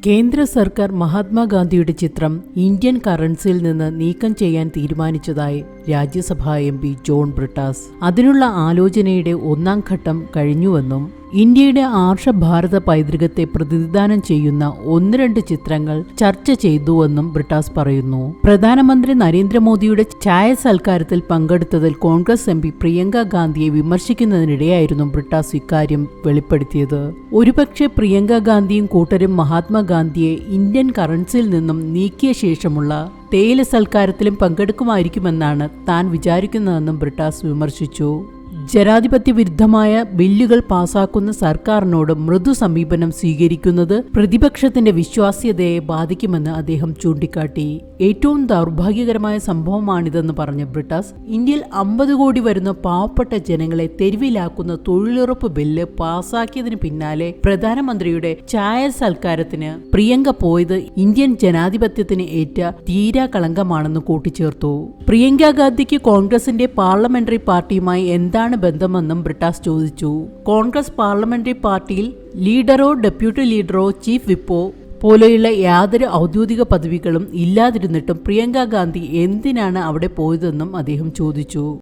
കേന്ദ്ര സർക്കാർ മഹാത്മാഗാന്ധിയുടെ ചിത്രം ഇന്ത്യൻ കറൻസിയിൽ നിന്ന് നീക്കം ചെയ്യാൻ തീരുമാനിച്ചതായി രാജ്യസഭാ എം.പി. ജോൺ ബ്രിട്ടാസ്. അതിനുള്ള ആലോചനയുടെ ഒന്നാം ഘട്ടം കഴിഞ്ഞുവെന്നും ഇന്ത്യയുടെ ആർഷഭാരത പൈതൃകത്തെ പ്രതിനിധാനം ചെയ്യുന്ന ഒന്ന് ചിത്രങ്ങൾ ചർച്ച ചെയ്തുവെന്നും ബ്രിട്ടാസ് പറയുന്നു. പ്രധാനമന്ത്രി നരേന്ദ്രമോദിയുടെ ചായ സൽക്കാരത്തിൽ പങ്കെടുത്തതിൽ കോൺഗ്രസ് എം.പി. പ്രിയങ്ക ഗാന്ധിയെ വിമർശിക്കുന്നതിനിടെയായിരുന്നു ബ്രിട്ടാസ് ഇക്കാര്യം വെളിപ്പെടുത്തിയത്. ഒരുപക്ഷെ പ്രിയങ്ക ഗാന്ധിയും കൂട്ടരും മഹാത്മാഗാന്ധിയെ ഇന്ത്യൻ കറൻസിയിൽ നിന്നും നീക്കിയ ശേഷമുള്ള തേയില സൽക്കാരത്തിലും പങ്കെടുക്കുമായിരിക്കുമെന്നാണ് താൻ വിചാരിക്കുന്നതെന്നും ബ്രിട്ടാസ് വിമർശിച്ചു. ജനാധിപത്യ വിരുദ്ധമായ ബില്ലുകൾ പാസാക്കുന്ന സർക്കാരിനോട് മൃദു സമീപനം സ്വീകരിക്കുന്നത് പ്രതിപക്ഷത്തിന്റെ വിശ്വാസ്യതയെ ബാധിക്കുമെന്ന് അദ്ദേഹം ചൂണ്ടിക്കാട്ടി. ഏറ്റവും ദൗർഭാഗ്യകരമായ സംഭവമാണിതെന്ന് പറഞ്ഞ ബ്രിട്ടാസ്, ഇന്ത്യയിൽ 50 കോടി വരുന്ന പാവപ്പെട്ട ജനങ്ങളെ തെരുവിലാക്കുന്ന തൊഴിലുറപ്പ് ബില്ല് പാസാക്കിയതിന് പിന്നാലെ പ്രധാനമന്ത്രിയുടെ ചായ സൽക്കാരത്തിന് പ്രിയങ്ക പോയത് ഇന്ത്യൻ ജനാധിപത്യത്തിന് ഏറ്റ തീരാ കളങ്കമാണെന്ന് കൂട്ടിച്ചേർത്തു. പ്രിയങ്ക ഗാന്ധിക്ക് കോൺഗ്രസിന്റെ പാർലമെന്ററി പാർട്ടിയുമായി എന്താണ് ബന്ധമെന്നും ബ്രിട്ടാസ് ചോദിച്ചു. കോൺഗ്രസ് പാർലമെന്ററി പാർട്ടിയിൽ ലീഡറോ ഡെപ്യൂട്ടി ലീഡറോ ചീഫ് വിപ്പോ പോലെയുള്ള യാതൊരു ഔദ്യോഗിക പദവികളും ഇല്ലാതിരുന്നിട്ടും പ്രിയങ്ക ഗാന്ധി എന്തിനാണ് അവിടെ പോയതെന്നും അദ്ദേഹം ചോദിച്ചു.